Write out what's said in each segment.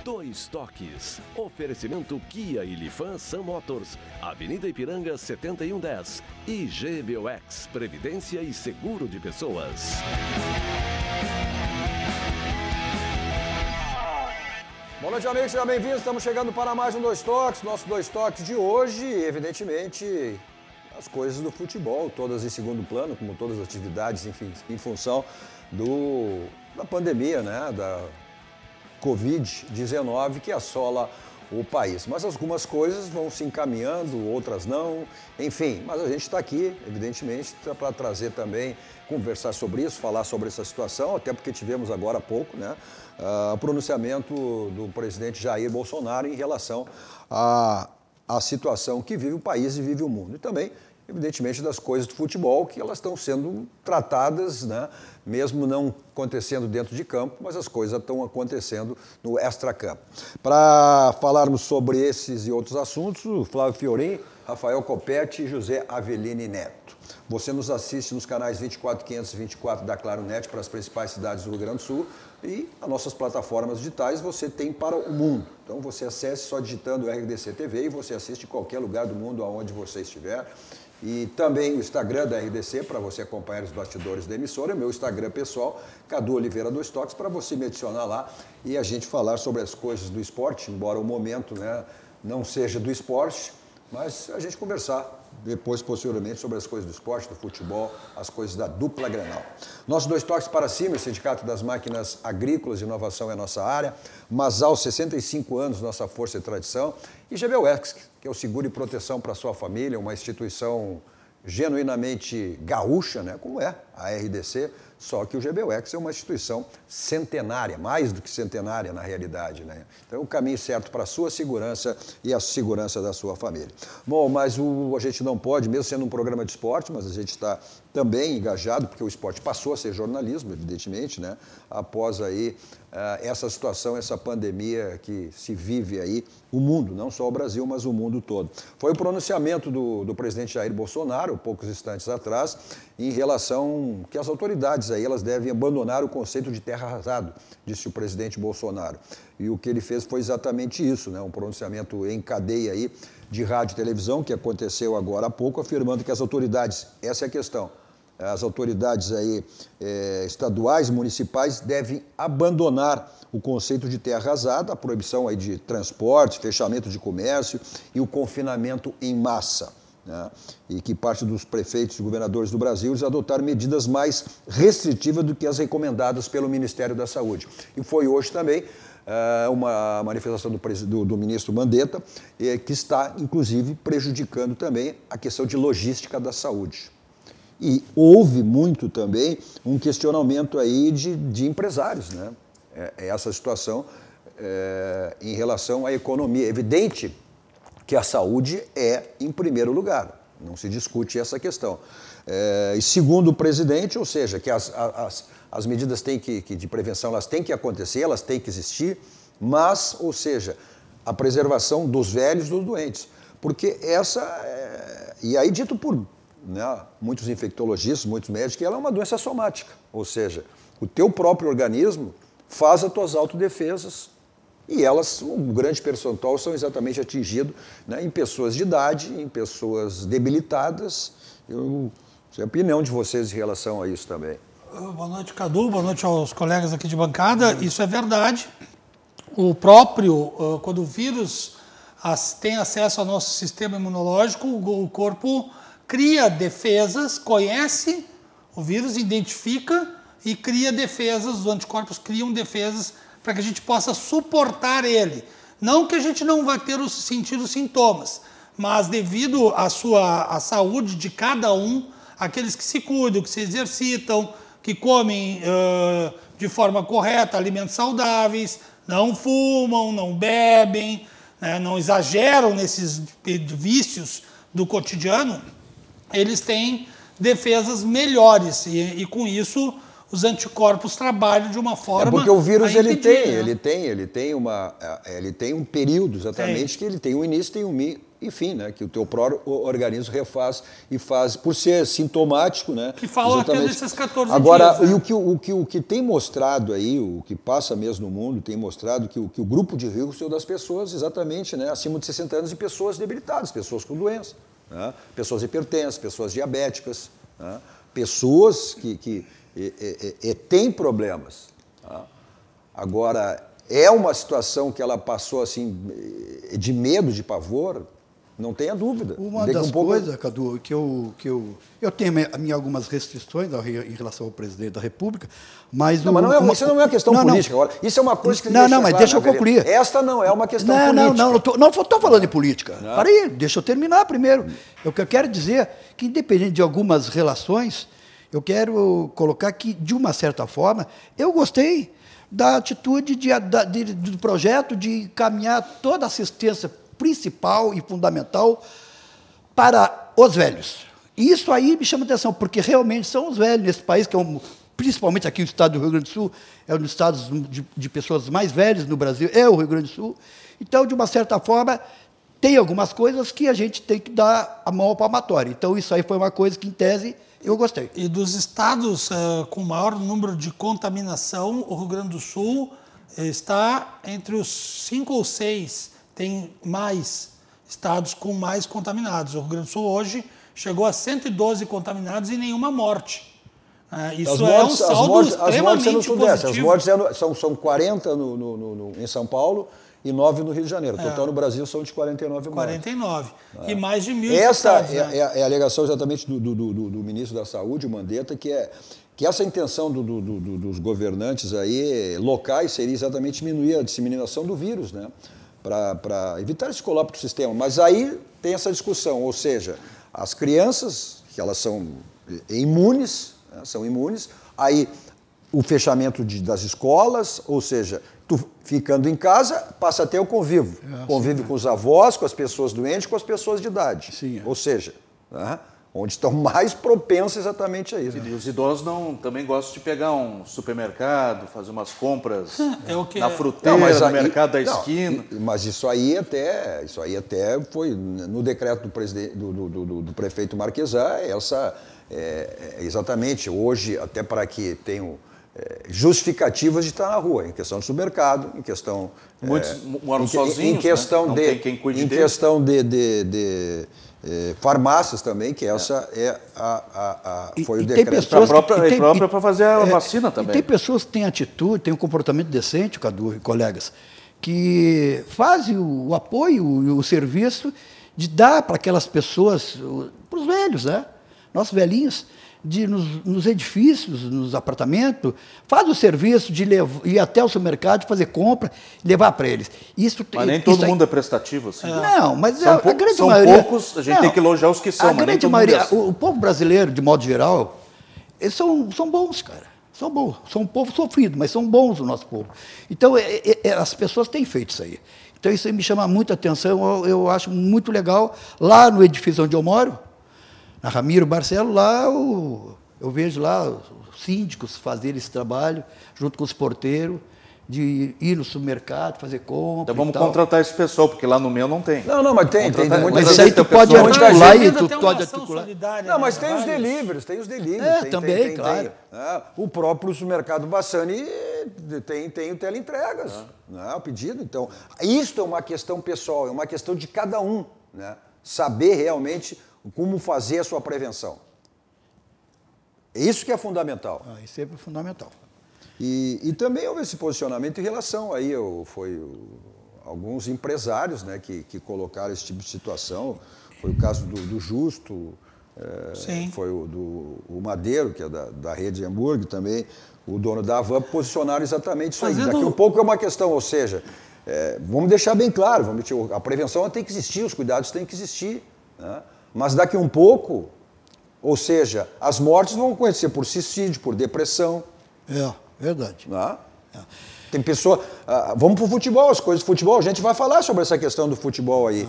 Dois Toques. Oferecimento Kia e Lifan Sam Motors. Avenida Ipiranga 7110. E GBOX, Previdência e Seguro de Pessoas. Boa noite, amigos, sejam bem-vindos. Estamos chegando para mais um Dois Toques. Nosso Dois Toques de hoje, evidentemente, as coisas do futebol, todas em segundo plano, como todas as atividades, enfim, em função da pandemia, né, da Covid-19 que assola o país. Mas algumas coisas vão se encaminhando, outras não, enfim. Mas a gente está aqui, evidentemente, para trazer também, conversar sobre isso, falar sobre essa situação, até porque tivemos agora há pouco, né, o pronunciamento do presidente Jair Bolsonaro em relação à situação que vive o país e vive o mundo. E também, evidentemente, das coisas do futebol, que elas estão sendo tratadas, né, mesmo não acontecendo dentro de campo, mas as coisas estão acontecendo no extracampo. Para falarmos sobre esses e outros assuntos, o Flávio Fiorin, Rafael Copete e José Avelini Neto. Você nos assiste nos canais 24, 524 da Claro Net para as principais cidades do Rio Grande do Sul e as nossas plataformas digitais você tem para o mundo. Então você acesse só digitando RDC TV e você assiste em qualquer lugar do mundo aonde você estiver. E também o Instagram da RDC para você acompanhar os bastidores da emissora, meu Instagram pessoal, Cadu Oliveira Dois Toques, para você me adicionar lá e a gente falar sobre as coisas do esporte, embora o momento, né, não seja do esporte, mas a gente conversar depois, posteriormente, sobre as coisas do esporte, do futebol, as coisas da dupla Grenal. Nossos Dois Toques para cima, o Sindicato das Máquinas Agrícolas, inovação é a nossa área, Masal, 65 anos, nossa força e tradição, e GBOX, que é o seguro e proteção para a sua família, uma instituição genuinamente gaúcha, né, como é a RDC, só que o GBOX é uma instituição centenária, mais do que centenária na realidade, né? Então é o caminho certo para a sua segurança e a segurança da sua família. Bom, mas a gente não pode, mesmo sendo um programa de esporte, mas a gente está também engajado, porque o esporte passou a ser jornalismo, evidentemente, né? Após aí essa situação, essa pandemia que se vive aí, o mundo, não só o Brasil, mas o mundo todo. Foi o pronunciamento do presidente Jair Bolsonaro, poucos instantes atrás, em relação que as autoridades aí, elas devem abandonar o conceito de terra arrasada, disse o presidente Bolsonaro. E o que ele fez foi exatamente isso, né? Um pronunciamento em cadeia aí de rádio e televisão, que aconteceu agora há pouco, afirmando que as autoridades, essa é a questão, as autoridades aí, estaduais, municipais, devem abandonar o conceito de terra arrasada, a proibição aí de transporte, fechamento de comércio e o confinamento em massa, né? E que parte dos prefeitos e governadores do Brasil eles adotaram medidas mais restritivas do que as recomendadas pelo Ministério da Saúde. E foi hoje também uma manifestação do ministro Mandetta, que está, inclusive, prejudicando também a questão de logística da saúde. E houve muito também um questionamento aí de empresários, né? Essa situação em relação à economia. É evidente que a saúde é em primeiro lugar, não se discute essa questão. E segundo o presidente, ou seja, que as medidas de prevenção elas têm que acontecer, elas têm que existir, mas, ou seja, a preservação dos velhos e dos doentes. Porque e aí dito por, né, muitos infectologistas, muitos médicos, que ela é uma doença somática, ou seja, o teu próprio organismo faz as tuas autodefesas e elas, um grande percentual, são exatamente atingidos, né, em pessoas de idade, em pessoas debilitadas. A opinião de vocês em relação a isso também. Boa noite, Cadu, boa noite aos colegas aqui de bancada. Isso é verdade. O próprio, quando o vírus tem acesso ao nosso sistema imunológico, o corpo cria defesas, conhece o vírus, identifica e cria defesas, os anticorpos criam defesas para que a gente possa suportar ele. Não que a gente não vá sentir os sintomas, mas devido à saúde de cada um, aqueles que se cuidam, que se exercitam, que comem de forma correta, alimentos saudáveis, não fumam, não bebem, né, não exageram nesses vícios do cotidiano, eles têm defesas melhores e com isso os anticorpos trabalham de uma forma... porque o vírus ele tem um período exatamente, que ele tem um início enfim, né, que o teu próprio organismo refaz e faz, por ser sintomático, né? Que falam até desses 14 Agora, dias. Né? E o que tem mostrado aí, o que passa mesmo no mundo, tem mostrado que o grupo de risco é das pessoas, exatamente, né, acima de 60 anos e pessoas debilitadas, pessoas com doença, né, pessoas hipertensas, pessoas diabéticas, né, pessoas que têm problemas. Tá? Agora, é uma situação que ela passou assim de medo, de pavor, não tenha dúvida. Uma das coisas, Cadu, que eu tenho algumas restrições em relação ao presidente da República, mas... Não, mas isso não é uma questão política agora. Isso é uma coisa que... Mas deixa eu concluir. Esta não é uma questão política. Não estou falando de política. Para aí, deixa eu terminar primeiro. O que eu quero dizer é que, independente de algumas relações, eu quero colocar que, de uma certa forma, eu gostei da atitude do projeto de encaminhar toda a assistência principal e fundamental para os velhos. E isso aí me chama a atenção, porque realmente são os velhos nesse país, que principalmente aqui no estado do Rio Grande do Sul, é um dos estados de pessoas mais velhas no Brasil, é o Rio Grande do Sul. Então, de uma certa forma, tem algumas coisas que a gente tem que dar a mão à palmatória. Então, isso aí foi uma coisa que, em tese, eu gostei. E dos estados com maior número de contaminação, o Rio Grande do Sul está entre os 5 ou 6. Tem mais estados com mais contaminados. O Rio Grande do Sul hoje chegou a 112 contaminados e nenhuma morte. Isso é um saldo extremamente positivo. As mortes são 40 em São Paulo e 9 no Rio de Janeiro. O total no Brasil são de 49 mortes. 49. E mais de 1.000 Essa estados, né? é a alegação exatamente do ministro da Saúde, o Mandetta, que essa intenção dos governantes aí, locais seria exatamente diminuir a disseminação do vírus, né? Para evitar esse colapso do sistema. Mas aí tem essa discussão, ou seja, as crianças, que elas são imunes, né, aí o fechamento das escolas, ou seja, tu ficando em casa, passa a ter o convívio. Convívio com os avós, com as pessoas doentes, com as pessoas de idade. Sim, Ou seja, né, onde estão mais propensos exatamente a isso. E os idosos também gostam de pegar um supermercado, fazer umas compras na fruteira, no mercado da esquina. Mas isso aí até foi no decreto do prefeito Marquesan, exatamente hoje, até para que tenham justificativas de estar na rua, em questão de supermercado, em questão... Muitos moram sozinhos, em questão não tem quem cuide deles. Questão de farmácias também, que essa foi o decreto. Própria para fazer a vacina também. E tem pessoas que têm atitude, têm um comportamento decente, Cadu e colegas, que fazem o apoio, o serviço de dar para aquelas pessoas, para os velhos, né? Nossos velhinhos, nos edifícios, nos apartamentos, faz o serviço de ir até o supermercado, fazer compra, levar para eles. Mas nem todo mundo é prestativo assim. Não, mas a grande são maioria... São poucos, a gente tem que elogiar os que são, a grande maioria, o povo brasileiro, de modo geral, eles são bons, cara. São bons. São um povo sofrido, mas são bons o nosso povo. Então, as pessoas têm feito isso aí. Então, isso aí me chama muita atenção, eu acho muito legal. Lá no edifício onde eu moro, na Ramiro Barcelo, lá eu vejo lá os síndicos fazerem esse trabalho, junto com os porteiros, de ir no supermercado, fazer compra. Então vamos contratar esse pessoal, porque lá no meu não tem. Não, mas tem muita gente. Mas aí tu pode articular e tu pode articular. Não, mas tem os deliveries, também, claro. O próprio supermercado Bassani tem o teleentregas, né, o pedido. Então, isso é uma questão pessoal, é uma questão de cada um, né, saber realmente como fazer a sua prevenção. É isso que é fundamental. Isso é fundamental. E também houve esse posicionamento em relação aí, alguns empresários, né, que colocaram esse tipo de situação. Foi o caso do Justo, foi o Madeiro, que é da rede Hamburgo também, o dono da Avan, posicionaram exatamente isso aí. Daqui a um pouco é uma questão, ou seja, vamos deixar bem claro, a prevenção tem que existir, os cuidados têm que existir, né? Mas daqui a um pouco, ou seja, as mortes vão acontecer por suicídio, por depressão. Verdade. Né? Tem pessoa... vamos para o futebol, as coisas do futebol. A gente vai falar sobre essa questão do futebol aí,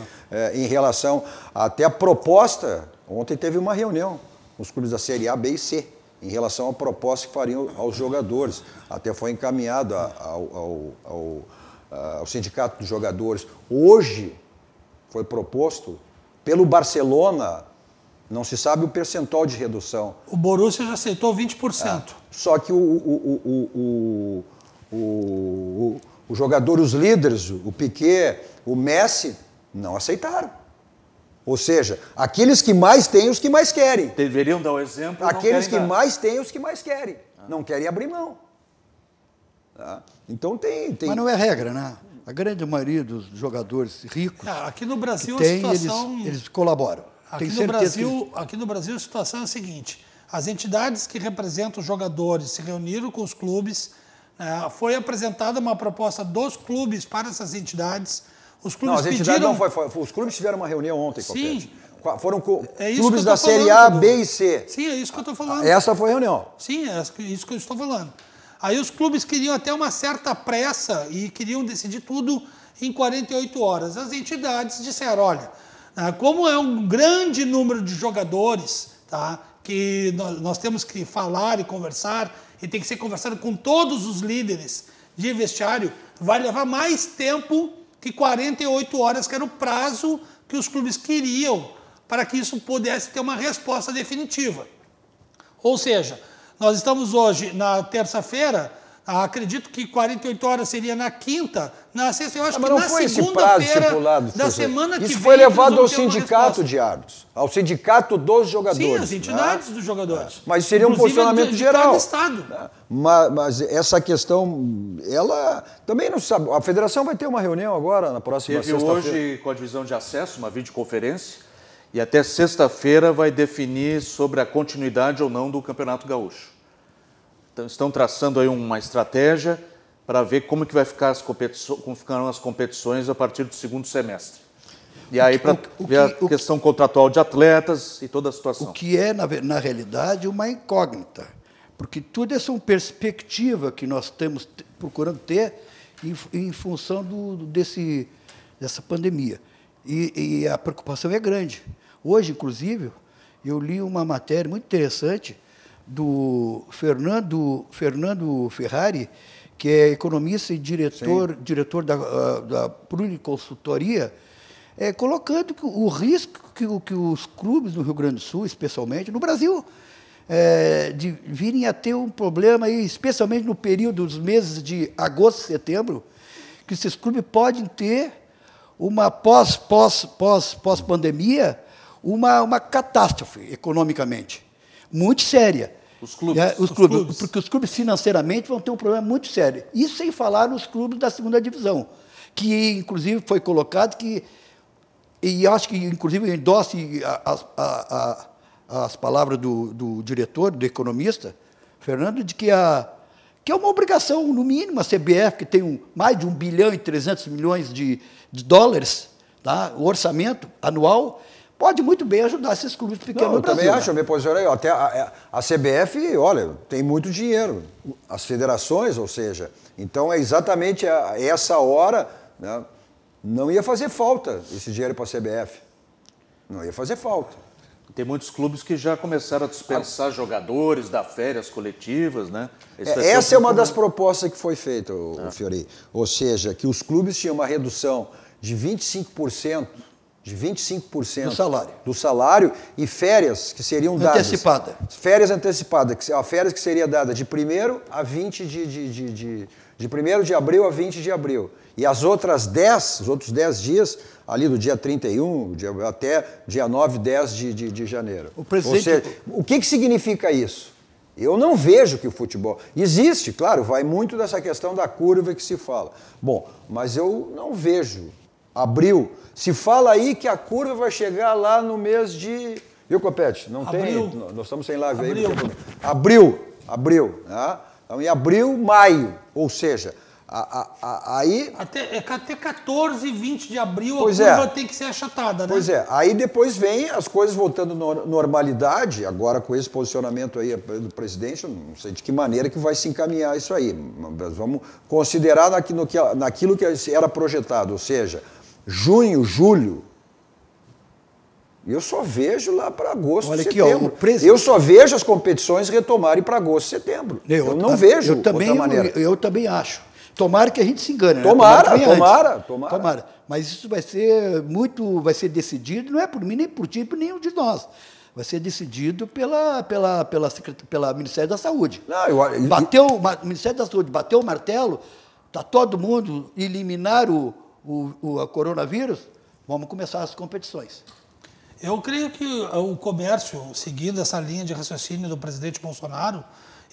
em relação até a proposta. Ontem teve uma reunião com os clubes da Série A, B e C, em relação à proposta que fariam aos jogadores. Até foi encaminhado ao sindicato dos jogadores. Hoje foi proposto pelo Barcelona, não se sabe o percentual de redução. O Borussia já aceitou 20%. Só que os jogadores, os líderes, o Piquet, o Messi, não aceitaram. Ou seja, aqueles que mais têm, os que mais querem. Deveriam dar o exemplo. Aqueles que mais têm, os que mais querem. Não querem abrir mão. Tá? Então tem... Mas não é regra, né? A grande maioria dos jogadores ricos aqui no Brasil que tem, a situação... eles colaboram. Aqui no Brasil a situação é a seguinte, as entidades que representam os jogadores se reuniram com os clubes, foi apresentada uma proposta dos clubes para essas entidades, os clubes pediram... Os clubes tiveram uma reunião ontem. Sim. Foram clubes da Série A, B e C. Sim, é isso que eu estou falando. Essa foi a reunião. Sim, é isso que eu estou falando. Aí os clubes queriam até uma certa pressa e queriam decidir tudo em 48 horas. As entidades disseram, olha, como é um grande número de jogadores, tá, que nós temos que falar e conversar, e tem que ser conversado com todos os líderes de vestiário, vai levar mais tempo que 48 horas, que era o prazo que os clubes queriam para que isso pudesse ter uma resposta definitiva. Ou seja, nós estamos hoje na terça-feira, acredito que 48 horas seria na quinta, na sexta, eu acho que na segunda-feira da semana que vem... Isso foi levado ao sindicato de árbitros, ao sindicato dos jogadores. Sim, as entidades dos jogadores. Mas seria um posicionamento geral. Estado. Mas essa questão, ela também não sabe. A federação vai ter uma reunião agora, na próxima sexta-feira. Hoje, com a divisão de acesso, uma videoconferência, e até sexta-feira vai definir sobre a continuidade ou não do Campeonato Gaúcho. Então, estão traçando aí uma estratégia para ver como que vai ficar como ficarão as competições a partir do segundo semestre. E aí para ver a questão contratual de atletas e toda a situação. O que é, na realidade, uma incógnita. Porque tudo essa é uma perspectiva que nós estamos procurando ter em função dessa pandemia. E a preocupação é grande. Hoje, inclusive, eu li uma matéria muito interessante do Fernando Ferrari, que é economista e diretor da Pluriconsultoria, colocando o risco que os clubes no Rio Grande do Sul, especialmente, no Brasil, de virem a ter um problema, aí, especialmente no período dos meses de agosto e setembro, que esses clubes podem ter uma pós-pandemia, uma catástrofe economicamente, muito séria. Os clubes. Porque os clubes financeiramente vão ter um problema muito sério. Isso sem falar nos clubes da segunda divisão, que inclusive foi colocado e acho que inclusive eu endosse as palavras do diretor, do economista, Fernando, de que é uma obrigação, no mínimo, a CBF, que tem mais de 1 bilhão e 300 milhões de dólares, tá? O orçamento anual, pode muito bem ajudar esses clubes pequenos no Brasil. Eu também acho, eu me posicionei. Até a CBF, olha, tem muito dinheiro. As federações, ou seja, então é exatamente essa hora, né, não ia fazer falta esse dinheiro para a CBF. Não ia fazer falta. Tem muitos clubes que já começaram a dispensar jogadores, dar férias coletivas, né? Essa é uma das propostas que foi feita, Fiori. Ou seja, que os clubes tinham uma redução de 25%. Do salário e férias que seriam dadas. Antecipada. Férias antecipadas. A férias que seria dada de 1º a 20 de 1º de abril a 20 de abril. E os outros 10 dias, ali do dia 31 até dia 9, 10 de janeiro. Ou seja, o que significa isso? Eu não vejo que o futebol... Existe, claro, vai muito dessa questão da curva que se fala. Bom, mas eu não vejo. Abril. Se fala aí que a curva vai chegar lá no mês de... Viu, Copete? Não abril. Tem... Nós estamos sem live aí. Abril. Né? Então, em abril, maio. Ou seja, aí... Até 14 e 20 de abril a curva tem que ser achatada, né? Pois é. Aí depois vem as coisas voltando à normalidade, agora com esse posicionamento aí do presidente, eu não sei de que maneira que vai se encaminhar isso aí. Vamos considerar naquilo que era projetado, ou seja... Junho, julho, eu só vejo lá para agosto, setembro. Eu só vejo as competições retomarem para agosto, setembro. Eu não vejo outra maneira. Eu também acho. Tomara que a gente se engane, né? Tomara. Mas isso vai ser decidido, não é por mim, nem por ti, por nenhum de nós. Vai ser decidido pela Ministério da Saúde. O Ministério da Saúde bateu o martelo, está todo mundo eliminar o coronavírus, vamos começar as competições. Eu creio que o comércio, seguindo essa linha de raciocínio do presidente Bolsonaro,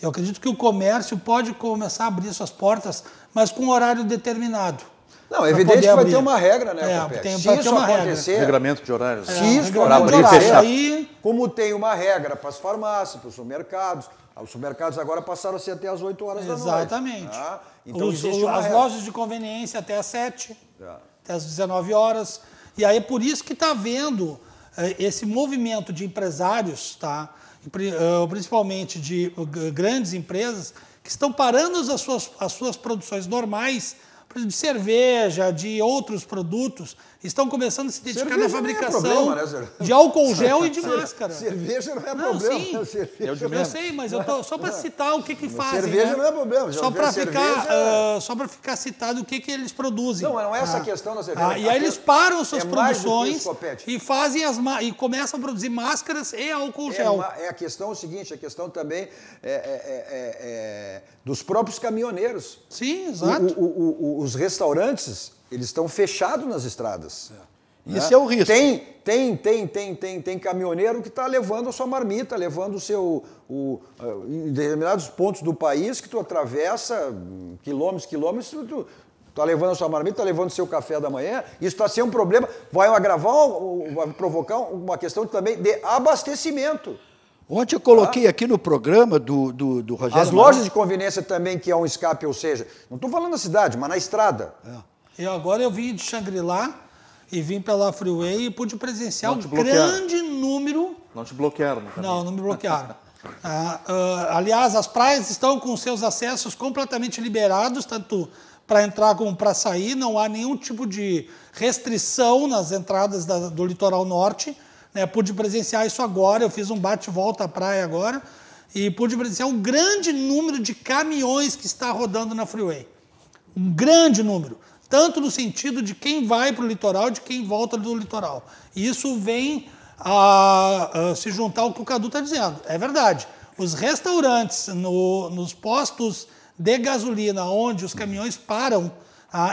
eu acredito que o comércio pode começar a abrir suas portas, mas com um horário determinado. Não, é evidente que vai ter uma regra, né, tem se isso uma acontecer... Regramento de horários. Se isso acontecer, como tem uma regra para as farmácias, para os supermercados, os supermercados agora passaram a ser até as 8 horas da noite. Exatamente. Então as lojas de conveniência até as 7, até as 19 horas. E aí é por isso que está havendo esse movimento de empresários, tá? Principalmente de grandes empresas, que estão parando as suas produções normais, de cerveja, de outros produtos, estão começando a se dedicar na fabricação de álcool gel e de máscara. Cerveja não é problema. Sim. Eu sei, mas eu tô só para citar o que fazem. Cerveja não é problema. Só para ficar citado o que eles produzem. Não, mas não é essa a questão da cerveja. E aí eles param suas produções e fazem e começam a produzir máscaras e álcool gel. A questão é o seguinte, a questão também dos próprios caminhoneiros. Sim, exato. Os restaurantes, eles estão fechados nas estradas. Isso é o risco. Tem caminhoneiro que está levando a sua marmita, levando o seu... em determinados pontos do país que tu atravessa quilômetros, tu está levando a sua marmita, está levando o seu café da manhã, isso está sendo um problema, vai provocar uma questão também de abastecimento. Ontem eu coloquei aqui no programa do Rogério... As lojas de conveniência também, que é um escape, ou seja, não estou falando na cidade, mas na estrada. Agora eu vim de Xangri-Lá e vim pela Freeway e pude presenciar um grande número... Não te bloquearam? Não me bloquearam. Aliás, as praias estão com seus acessos completamente liberados, tanto para entrar como para sair, não há nenhum tipo de restrição nas entradas do litoral norte. Pude presenciar isso agora, eu fiz um bate-volta à praia agora e pude presenciar um grande número de caminhões que está rodando na Freeway. Um grande número, tanto no sentido de quem vai para o litoral e de quem volta do litoral. E isso vem a se juntar ao que o Cadu está dizendo. É verdade, os restaurantes nos postos de gasolina, onde os caminhões param,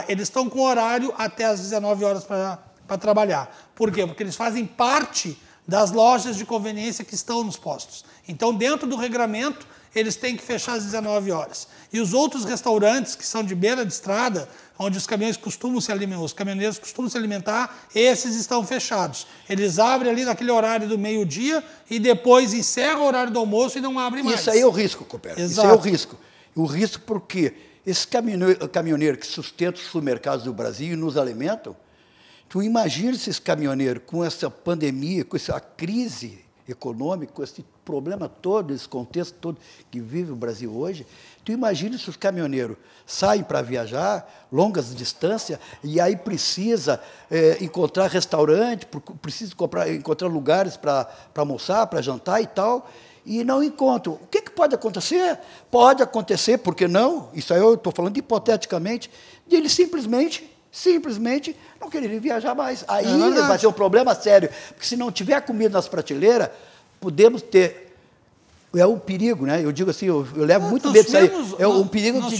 eles estão com horário até às 19 horas para trabalhar. Por quê? Porque eles fazem parte das lojas de conveniência que estão nos postos. Então, dentro do regramento, eles têm que fechar às 19 horas. E os outros restaurantes que são de beira de estrada, onde os caminhoneiros costumam se alimentar, esses estão fechados. Eles abrem ali naquele horário do meio-dia e depois encerram o horário do almoço e não abrem mais. Isso aí é o risco, Copérnico. Isso aí é o risco. O risco porque esses caminhoneiros que sustentam os supermercados do Brasil e nos alimentam, tu imagina esses caminhoneiros com essa pandemia, com essa crise econômica, com esse problema todo, esse contexto todo que vive o Brasil hoje, tu imagina se os caminhoneiros saem para viajar, longas distâncias, e aí precisa encontrar restaurante, precisa encontrar lugares para almoçar, para jantar e tal, e não encontram. O que pode acontecer? Pode acontecer, por que não? Isso aí eu estou falando hipoteticamente, de eles simplesmente não quererem viajar mais. Aí vai ser um problema sério, porque se não tiver comida nas prateleiras, podemos ter... É um perigo, né? Eu digo assim, eu levo muito medo disso aí. É um perigo de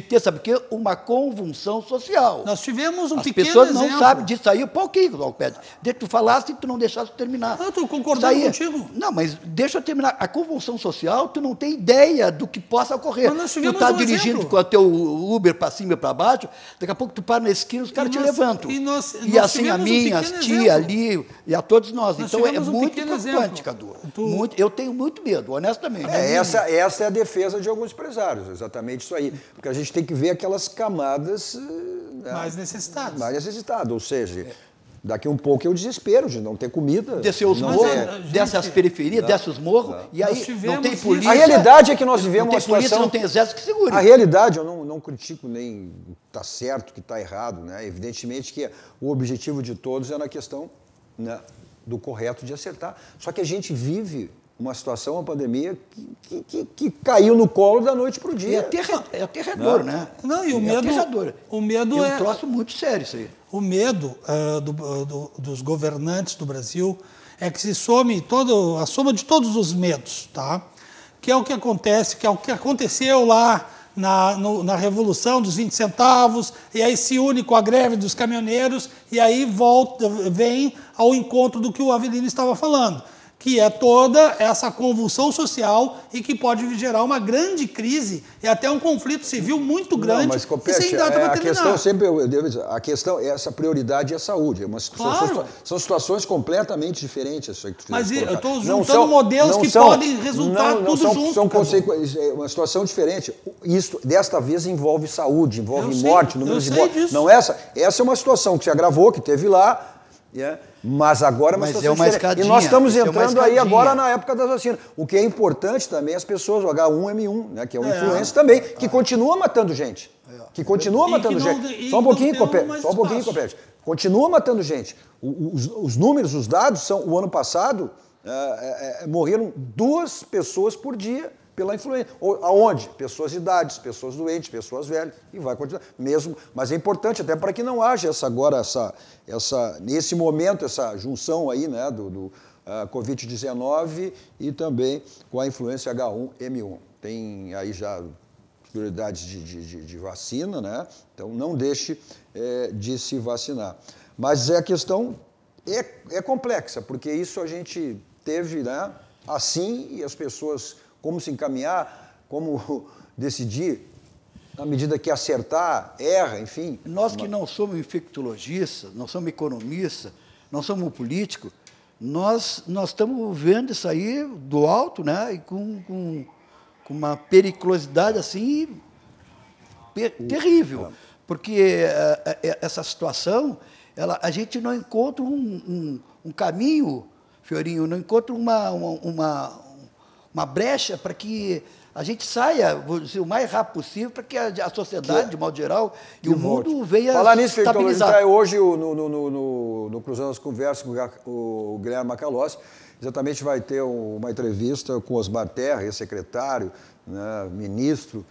ter, sabe o quê? Uma convulsão social. Nós tivemos As pessoas não sabem disso aí. Um pouquinho, Alpede. Deixa tu falasse e tu não deixasse terminar. Eu estou concordando contigo. Não, mas deixa eu terminar. A convulsão social, tu não tem ideia do que possa ocorrer. Mas nós tivemos tu está dirigindo com o teu Uber para cima e para baixo, daqui a pouco tu para na esquina, os caras te levantam. E assim a minha, as tia ali, e a todos nós. Então é muito preocupante, Cadu. Eu tenho muito medo, honestamente. Essa é a defesa de alguns empresários, exatamente isso aí. Porque a gente tem que ver aquelas camadas... mais necessitadas. Mais necessitadas, ou seja... Daqui um pouco é o desespero de não ter comida. Descer os morros, desce as periferias, desce os morros, e aí não tem polícia. A realidade é que nós vivemos uma situação... polícia, não tem exército que segure. A realidade, eu não critico nem está certo, que está errado, né? Evidentemente que o objetivo de todos é na questão, né, do correto de acertar. Só que a gente vive uma situação, uma pandemia que caiu no colo da noite para o dia. É aterrador, né? Não, e o medo... aterrador. O medo é um troço muito sério isso aí. O medo dos governantes do Brasil é que se some a soma de todos os medos, tá? Que é o que acontece, que é o que aconteceu lá na Revolução dos 20 centavos, e aí se une com a greve dos caminhoneiros, e aí vem ao encontro do que o Avelino estava falando, que é toda essa convulsão social e que pode gerar uma grande crise e até um conflito civil muito grande. Não, mas, Copete, sem data para terminar. A questão sempre, eu devo dizer, a questão, essa prioridade é a saúde. Claro. São situações completamente diferentes. Mas eu estou juntando modelos que podem resultar tudo junto. São uma situação diferente. Isso, desta vez, envolve saúde, envolve morte, números de mortes. Não essa é uma situação que se agravou, que teve lá. Mas agora é uma situação diferente. E nós estamos entrando aí agora na época das vacinas. O que é importante também, as pessoas, o H1N1, né, que é uma influência também, que continua matando gente. Que continua matando gente. Só um pouquinho, Copete. Continua matando gente. Os números, os dados são, o ano passado, morreram 2 pessoas por dia pela influenza. Aonde? Pessoas de idades, pessoas doentes, pessoas velhas, e vai continuar mesmo. Mas é importante até para que não haja nesse momento, essa junção aí, né, do Covid-19 e também com a influenza H1N1. Tem aí já prioridades de vacina, né? Então não deixe de se vacinar. Mas a questão é complexa, porque isso a gente teve, né, assim, e as pessoas... Como se encaminhar, como decidir, na medida que acertar, erra, enfim. Nós que não somos infectologistas, não somos economistas, não somos políticos, nós estamos vendo isso aí do alto, né? E com uma periculosidade assim terrível. Porque essa situação, a gente não encontra um caminho, Fiorinho, não encontra uma brecha para que a gente saia, vou dizer, o mais rápido possível, para que a sociedade, de modo geral, e o mundo venha falar nisso, estabilizar. Hoje, no Cruzando as Conversas com o Guilherme Macalossi, exatamente vai ter uma entrevista com Osmar Terra, ex-secretário, né, ministro,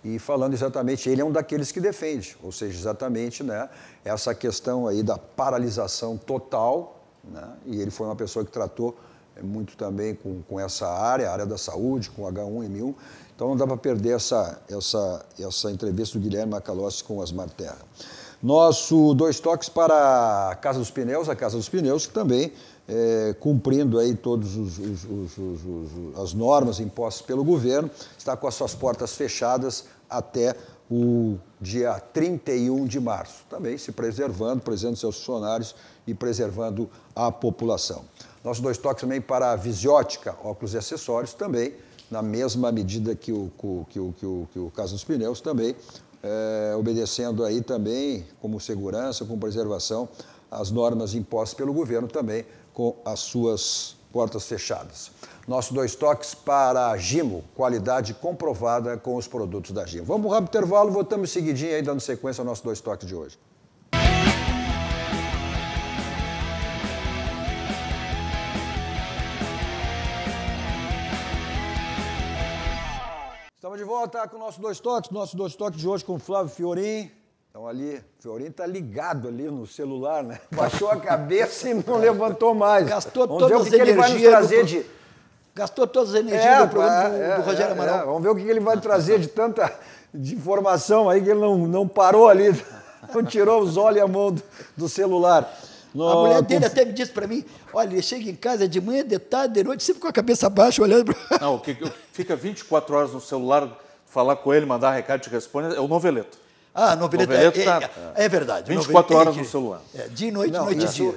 e falando exatamente, ele é um daqueles que defende, ou seja, exatamente, né, essa questão aí da paralisação total, né, e ele foi uma pessoa que tratou muito também com essa área, a área da saúde, com H1N1. Então não dá para perder essa entrevista do Guilherme Macalossi com o Osmar Terra. Nosso 2 toques para a Casa dos Pneus, que também, cumprindo aí todas as normas impostas pelo governo, está com as suas portas fechadas até o dia 31 de março. Também se preservando seus funcionários e preservando a população. Nossos 2 toques também para a Visiótica, óculos e acessórios, também, na mesma medida que o Casa dos Pneus, também, obedecendo aí também, como segurança, como preservação, as normas impostas pelo governo também, com as suas portas fechadas. Nossos 2 toques para a Gimo, qualidade comprovada com os produtos da Gimo. Vamos para um rápido intervalo, voltamos seguidinho aí, dando sequência ao nosso 2 toques de hoje. Estamos de volta com o nosso 2 toques, de hoje com o Flávio Fiorin. Então ali, o Fiorin está ligado ali no celular, né? Baixou a cabeça e não levantou mais. Gastou todas as energias. Gastou todas as energias do programa do Rogério Amaral. Vamos ver o que ele vai trazer de tanta informação aí que ele não parou ali, não tirou os olhos e a mão do celular. A mulher dele até me disse para mim, olha, ele chega em casa de manhã, de tarde, de noite, sempre com a cabeça baixa, olhando para... Não, o que fica 24 horas no celular, falar com ele, mandar recado, te responde, é o Noveleto. Ah, Noveleto é verdade. 24 horas no celular. Dia e noite, noite e dia.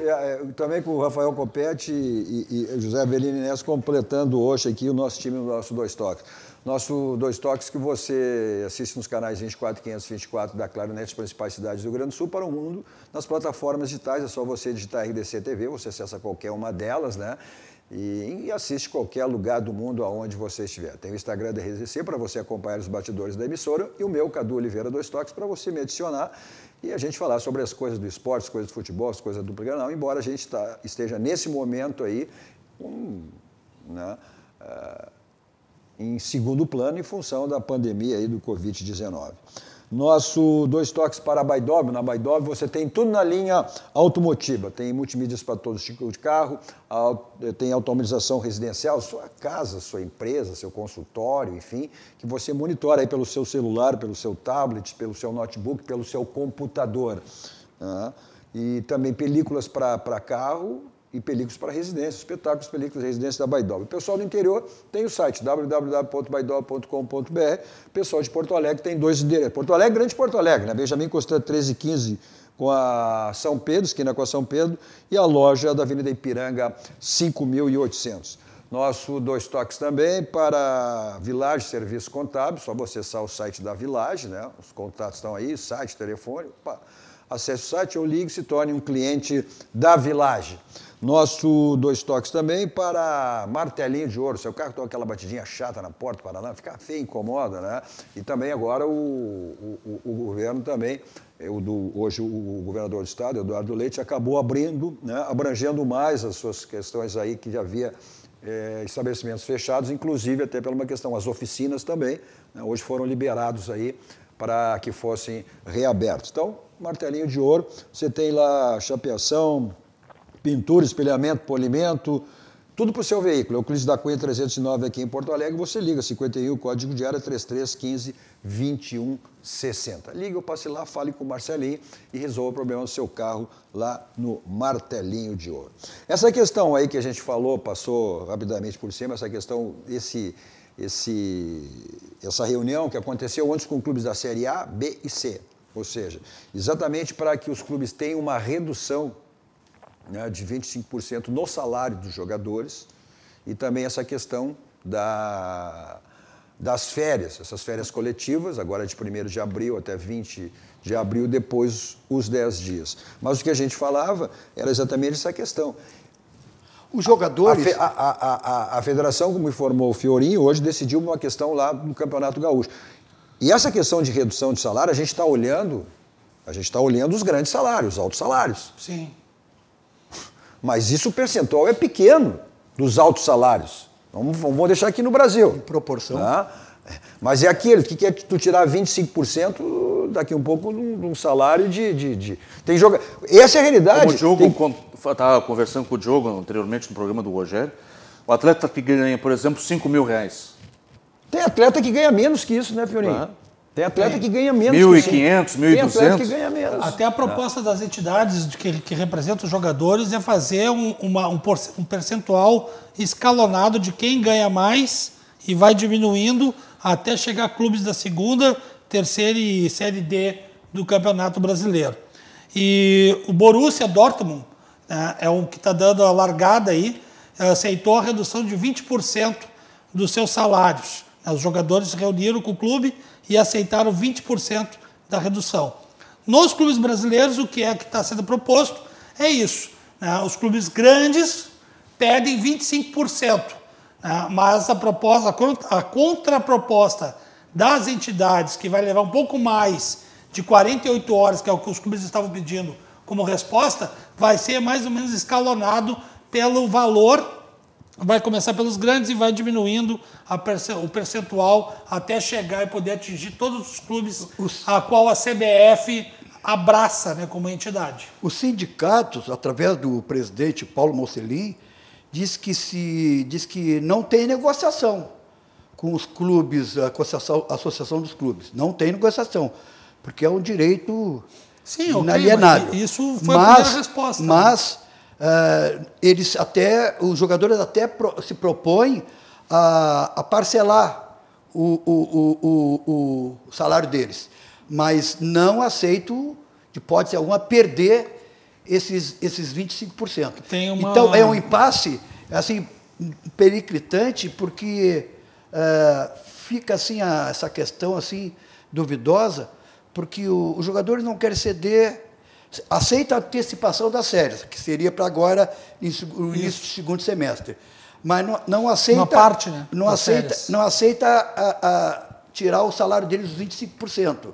Também com o Rafael Copete e José Avelino Inés completando hoje aqui o nosso time no nosso 2 toques. Nosso 2 toques que você assiste nos canais 24 e 524 da Claro Net, as principais cidades do Rio Grande do Sul, para o mundo, nas plataformas digitais. É só você digitar RDC TV, você acessa qualquer uma delas, né? E assiste qualquer lugar do mundo aonde você estiver. Tem o Instagram da RDC para você acompanhar os batidores da emissora e o meu, Cadu Oliveira 2 toques, para você me adicionar e a gente falar sobre as coisas do esporte, as coisas do futebol, as coisas do duplo Grenal, embora a gente esteja nesse momento aí, né, em segundo plano em função da pandemia aí do Covid-19. Nosso 2 toques para a Baidóbio. Na Baidóbio você tem tudo na linha automotiva. Tem multimídias para todos os tipos de carro, tem automatização residencial, sua casa, sua empresa, seu consultório, enfim, que você monitora aí pelo seu celular, pelo seu tablet, pelo seu notebook, pelo seu computador. E também películas para carro e películas para residência, espetáculos, películas e residência da Baidóbio. O pessoal do interior tem o site www.baidóbio.com.br. O pessoal de Porto Alegre tem 2 endereços. Porto Alegre, Grande Porto Alegre, né? Benjamin Constant 1315 com a São Pedro, esquina com a São Pedro, e a loja da Avenida Ipiranga 5800. Nosso 2 toques também para Village Serviço Contábil, só você acessar o site da Village, né? Os contatos estão aí, site, telefone, acesse o site ou ligue e se torne um cliente da Village. Nosso 2 toques também para Martelinho de Ouro. Seu carro tem aquela batidinha chata na porta, Paraná, fica feio, incomoda, né? E também agora o governo também, hoje o governador do estado, Eduardo Leite, acabou abrindo, né, abrangendo mais as suas questões aí que já havia estabelecimentos fechados, inclusive até pela uma questão, as oficinas também, né, hoje foram liberados aí para que fossem reabertos. Então, Martelinho de Ouro, você tem lá chapeação, pintura, espelhamento, polimento, tudo para o seu veículo. Euclides da Cunha 309 aqui em Porto Alegre, você liga 51, código de área 3315-2160. Liga ou passe lá, fale com o Marcelinho e resolva o problema do seu carro lá no Martelinho de Ouro. Essa questão aí que a gente falou, passou rapidamente por cima, essa questão, essa reunião que aconteceu antes com clubes da Série A, B e C. Ou seja, exatamente para que os clubes tenham uma redução, né, de 25% no salário dos jogadores e também essa questão das férias, essas férias coletivas, agora de 1º de abril até 20 de abril, depois os 10 dias. Mas o que a gente falava era exatamente essa questão. Os jogadores... A federação, como informou o Fiorinho, hoje decidiu uma questão lá no Campeonato Gaúcho. E essa questão de redução de salário, a gente está olhando os grandes salários, os altos salários. Sim. Mas isso o percentual é pequeno dos altos salários. Vamos deixar aqui no Brasil. Em proporção. Tá? Mas é aquele que quer tu tirar 25% daqui um pouco de um salário de... Tem jogo... Essa é a realidade. Como o Diogo, estava conversando com o Diogo anteriormente no programa do Rogério, o atleta que ganha, por exemplo, R$5.000. Tem atleta que ganha menos que isso, né, Fiorinho? Tem atleta que ganha menos. 1.500, 1.200. Tem atleta que ganha menos. Até a proposta das entidades que representam os jogadores é fazer um percentual escalonado de quem ganha mais e vai diminuindo até chegar a clubes da segunda, terceira e Série D do Campeonato Brasileiro. E o Borussia Dortmund, né, é o que está dando a largada aí, aceitou a redução de 20% dos seus salários. Os jogadores se reuniram com o clube e aceitaram 20% da redução. Nos clubes brasileiros, o que é que está sendo proposto é isso. Né? Os clubes grandes pedem 25%, né? Mas a contraproposta das entidades, que vai levar um pouco mais de 48 horas, que é o que os clubes estavam pedindo como resposta, vai ser mais ou menos escalonado pelo valor. Vai começar pelos grandes e vai diminuindo o percentual até chegar e poder atingir todos os clubes a qual a CBF abraça, né, como entidade. Os sindicatos, através do presidente Paulo Mocelin, diz que não tem negociação com os clubes, a associação dos clubes. Não tem negociação, porque é um direito inalienável. Okay, isso foi a primeira resposta. Mas... os jogadores até se propõem a parcelar o salário deles, mas não aceitam, de hipótese alguma, perder esses 25%. Então, é um impasse assim, periclitante, porque fica assim, essa questão assim, duvidosa, porque os jogadores não querem ceder. Aceita a antecipação das férias, que seria para agora, no início do segundo semestre. Mas não aceita. Uma parte, né? Não aceita tirar o salário deles dos 25%.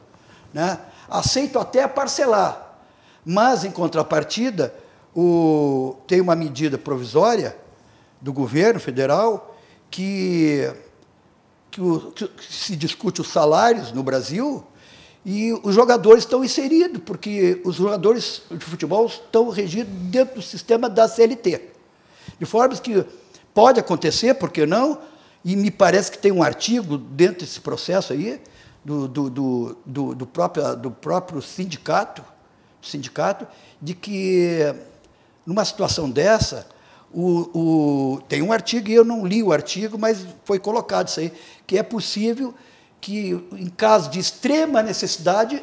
Né? Aceita até parcelar. Mas, em contrapartida, tem uma medida provisória do governo federal que se discute os salários no Brasil e os jogadores estão inseridos, porque os jogadores de futebol estão regidos dentro do sistema da CLT. De forma que pode acontecer, por que não? E me parece que tem um artigo dentro desse processo aí, do próprio sindicato, de que, numa situação dessa, tem um artigo, e eu não li o artigo, mas foi colocado isso aí, que é possível que, em caso de extrema necessidade,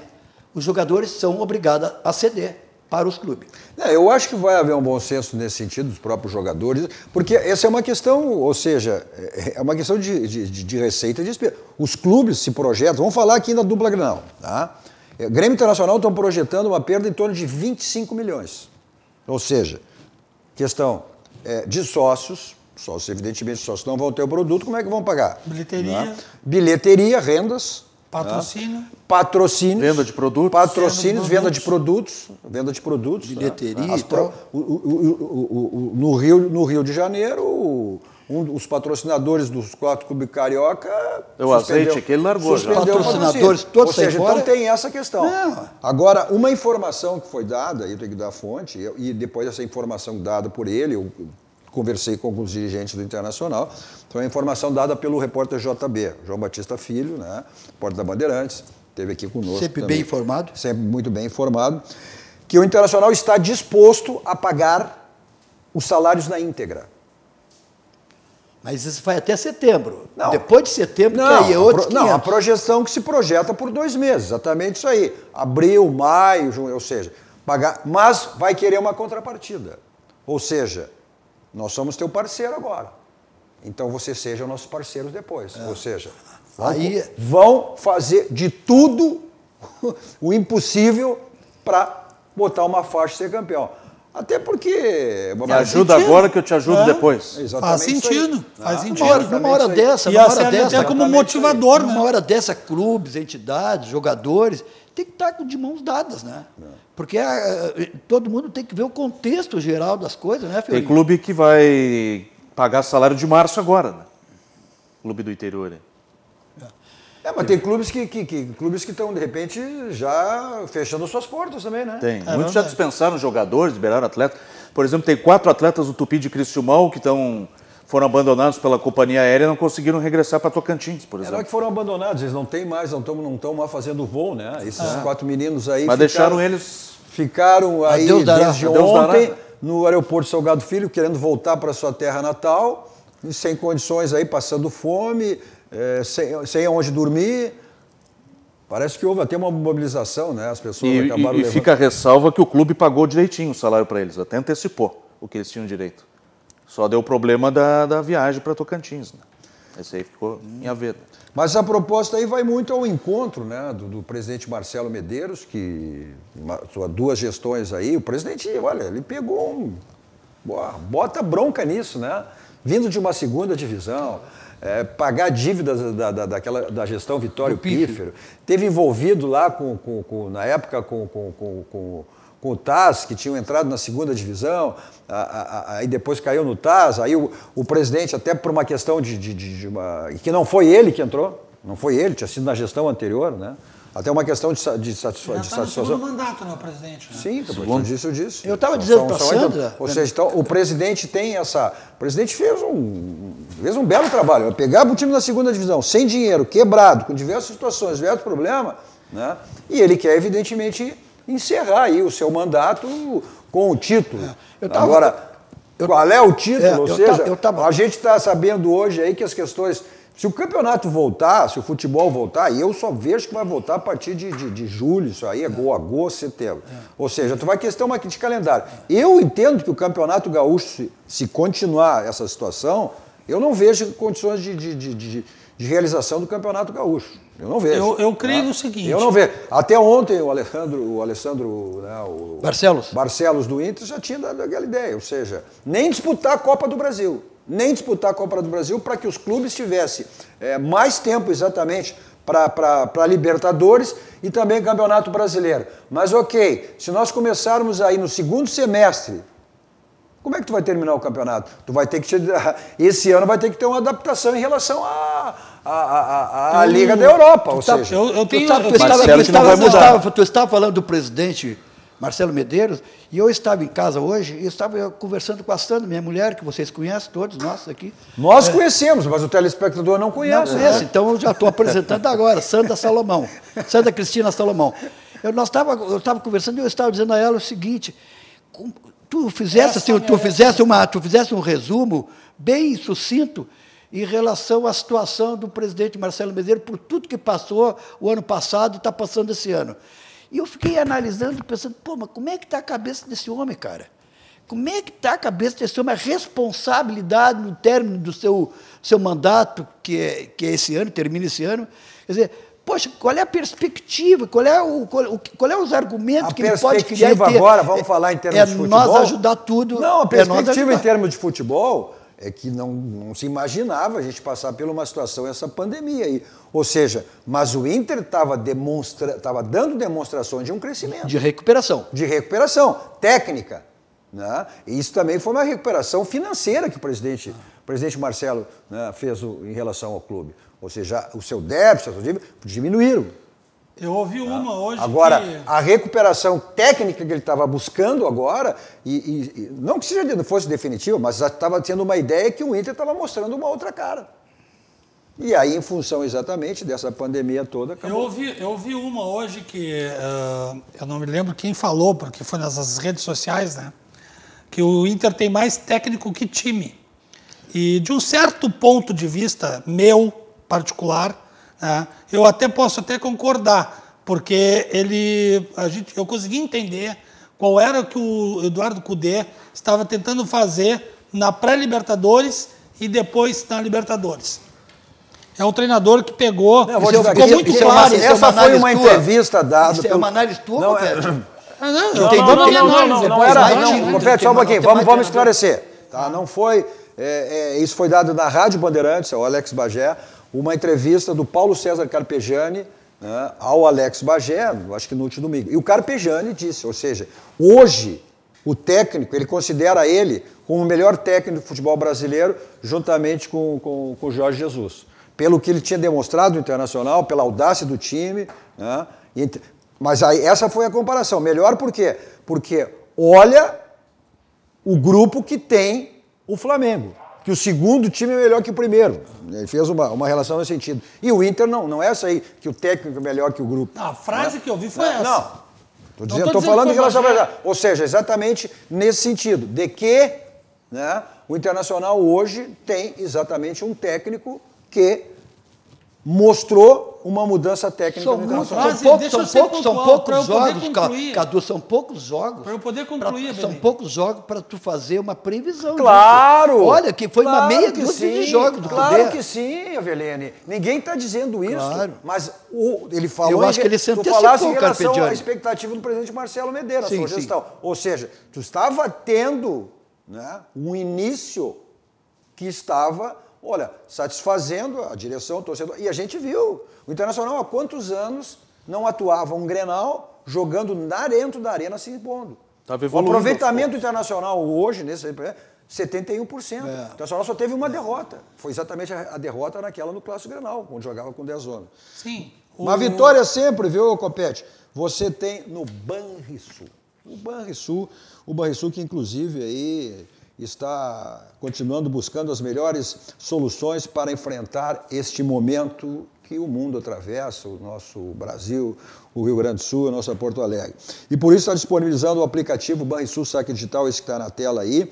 os jogadores são obrigados a ceder para os clubes. Eu acho que vai haver um bom senso nesse sentido dos próprios jogadores, porque essa é uma questão, ou seja, é uma questão de receita e de despesa. Os clubes se projetam, vamos falar aqui na dupla Grenal, tá? Grêmio Internacional estão projetando uma perda em torno de 25 milhões. Ou seja, questão de sócios, evidentemente, sócios não vão ter o produto, como é que vão pagar? Bilheteria. Né? Bilheteria, rendas. Patrocínio. Patrocínios. Venda de produtos. Patrocínios, venda de produtos. Bilheteria e tal. No Rio de Janeiro, os patrocinadores dos 4 clubes carioca... O azeite aqui ele largou já. Os patrocinadores todos saem fora. Então tem essa questão. Não. Agora, uma informação que foi dada, eu tenho que dar a fonte, e depois dessa informação dada por ele, eu conversei com alguns dirigentes do Internacional, foi uma informação dada pelo repórter JB, João Batista Filho, né, repórter da Bandeirantes, esteve aqui conosco. Sempre também, bem informado. Sempre muito bem informado, que o Internacional está disposto a pagar os salários na íntegra. Mas isso vai até setembro. Não. Depois de setembro, que aí é outros 500. Não, a projeção que se projeta por 2 meses, exatamente isso aí. Abril, maio, junho, ou seja, pagar, mas vai querer uma contrapartida. Ou seja, nós somos teu parceiro agora. Então vocês sejam nossos parceiros depois. Ou seja, vão fazer de tudo o impossível para botar uma faixa e ser campeão. Até porque... Me ajuda agora que eu te ajudo depois. Exatamente. Faz sentido. Numa hora dessa, até como motivador, numa hora dessa, clubes, entidades, jogadores, tem que estar de mãos dadas, né? Porque todo mundo tem que ver o contexto geral das coisas, né, Fiorinho? Tem clube que vai pagar salário de março agora, né? Clube do interior. Mas tem clubes que estão, de repente, já fechando suas portas também, né? Tem. Muitos já dispensaram jogadores, liberaram atletas. Por exemplo, tem 4 atletas do Tupi de Criciúmal que foram abandonados pela companhia aérea e não conseguiram regressar para Tocantins, por exemplo. Não é que foram abandonados, eles não têm mais, não estão mais fazendo voo, né? Esses 4 meninos aí Mas deixaram eles... Ficaram aí desde ontem no aeroporto Salgado Filho, querendo voltar para sua terra natal, e sem condições aí, passando fome, sem onde dormir. Parece que houve até uma mobilização, né? As pessoas acabaram levando... E fica a ressalva que o clube pagou direitinho o salário para eles, até antecipou o que eles tinham direito. Só deu o problema da viagem para Tocantins, né? Esse aí ficou em haver. Mas a proposta aí vai muito ao encontro, né, do presidente Marcelo Medeiros, que sua 2 gestões aí, o presidente, olha, ele pegou bota bronca nisso, né? Vindo de uma 2ª divisão, pagar dívidas da gestão Vitório Pífero, teve envolvido lá na época com o TAS, que tinham entrado na 2ª divisão, aí depois caiu no TAS, aí o presidente, até por uma questão que não foi ele que entrou, não foi ele, tinha sido na gestão anterior, né? Até uma questão de satisfação. Já está no segundo mandato, né, o presidente? Né? Sim, eu disse. Eu estava dizendo para a Sandra... Ou seja, então, o presidente tem essa... O presidente fez um belo trabalho. Pegava o time na 2ª divisão, sem dinheiro, quebrado, com diversas situações, diversos problemas, né? E ele quer, evidentemente, encerrar aí o seu mandato com o título. Agora, qual é o título? Ou seja, a gente está sabendo hoje aí que as questões... Se o campeonato voltar, se o futebol voltar, e eu só vejo que vai voltar a partir de julho, isso aí, agosto, setembro. Ou seja, tu vai questão aqui de calendário. Eu entendo que o Campeonato Gaúcho, se continuar essa situação, eu não vejo condições de realização do Campeonato Gaúcho. Eu não vejo. Eu creio no seguinte... Eu não vejo. Até ontem o Alessandro né, Barcelos do Inter já tinha dado aquela ideia. Ou seja, nem disputar a Copa do Brasil. Nem disputar a Copa do Brasil para que os clubes tivessem mais tempo exatamente para Libertadores e também Campeonato Brasileiro. Mas ok, se nós começarmos aí no 2º semestre, Como é que tu vai terminar o campeonato? Tu vai ter que esse ano vai ter que ter uma adaptação em relação à Liga da Europa, ou seja... Tu estava falando do presidente Marcelo Medeiros, e eu estava em casa hoje, e estava conversando com a Sandra, minha mulher, que vocês conhecem, todos nós aqui. Nós conhecemos, mas o telespectador não conhece. Não conhece, então eu já estou apresentando agora, Sandra Salomão, Sandra Cristina Salomão. Eu estava conversando e eu estava dizendo a ela o seguinte, tu fizesse um resumo bem sucinto em relação à situação do presidente Marcelo Medeiros por tudo que passou o ano passado e está passando esse ano. E eu fiquei analisando, pensando, pô, mas como é que está a cabeça desse homem, cara? Como é que está a cabeça desse homem? A responsabilidade no término do seu mandato, que é esse ano, termina esse ano. Quer dizer, poxa, qual é a perspectiva? Qual é os argumentos que ele pode criar? A perspectiva agora, vamos falar em termos de futebol? É nós ajudar tudo. Não, a perspectiva em termos de futebol é que não se imaginava a gente passar por uma situação, essa pandemia aí. Ou seja, mas o Inter estava dando demonstrações de um crescimento. De recuperação. De recuperação técnica. Né? E isso também foi uma recuperação financeira que o presidente Marcelo, né, fez em relação ao clube. Ou seja, o seu déficit, diminuíram. Eu ouvi uma hoje. Agora, a recuperação técnica que ele estava buscando agora, e não que não fosse definitiva, mas já estava tendo uma ideia que o Inter estava mostrando uma outra cara. E aí, em função exatamente dessa pandemia toda, acabou. Eu ouvi uma hoje que eu não me lembro quem falou, porque foi nas redes sociais, né? Que o Inter tem mais técnico que time. E de um certo ponto de vista meu particular, né, eu posso concordar, porque eu consegui entender qual era o que o Eduardo Cudê estava tentando fazer na pré-Libertadores e depois na Libertadores. É um treinador que pegou... ficou muito claro. Essa foi uma entrevista dada... Isso é uma análise tua, não, Roberto? Não era... Roberto, só um pouquinho, vamos esclarecer. Tá? Não foi... isso foi dado na Rádio Bandeirantes, ao Alex Bagé, uma entrevista do Paulo César Carpegiani, né, ao Alex Bagé, acho que no último domingo. E o Carpegiani disse, ou seja, hoje o técnico, ele considera ele como o melhor técnico do futebol brasileiro, juntamente com o Jorge Jesus. Pelo que ele tinha demonstrado no Internacional, pela audácia do time. Né, mas aí, essa foi a comparação. Melhor por quê? Porque olha o grupo que tem o Flamengo. Que o segundo time é melhor que o primeiro. Ele fez uma relação nesse sentido. E o Inter não é essa aí, que o técnico é melhor que o grupo. A frase que eu vi foi essa. Não, estou falando em relação a... Ou seja, exatamente nesse sentido, de que, né, o Internacional hoje tem exatamente um técnico que mostrou uma mudança técnica no Internacional. São poucos jogos, Cadu, são poucos jogos. Para eu poder concluir, são poucos jogos para tu fazer uma previsão. Claro! Disso. Olha, que foi uma meia dúzia de jogos do Claro Cudê. que sim, Avelene. Ninguém está dizendo isso. Claro. Mas ele falou... Eu acho que ele se antecipou, tu falasse em relação Carpegiani. à expectativa do presidente Marcelo Medeiros, a sua Sim, gestão. Ou seja, tu estava tendo, né, um início que estava... Olha, satisfazendo a direção, o torcedor. E a gente viu, o Internacional há quantos anos não atuava um Grenal jogando dentro da arena se impondo. O aproveitamento internacional hoje, nesse 71%. O Internacional só teve uma derrota. Foi exatamente a derrota naquela no Clássico Grenal, onde jogava com 10 homens. Sim. Uma vitória sempre, viu, Copete? Você tem no Banrisul. O Banrisul que inclusive aí... está continuando buscando as melhores soluções para enfrentar este momento que o mundo atravessa, o nosso Brasil, o Rio Grande do Sul, a nossa Porto Alegre. E por isso está disponibilizando o aplicativo Banrisul Saque Digital, esse que está na tela aí,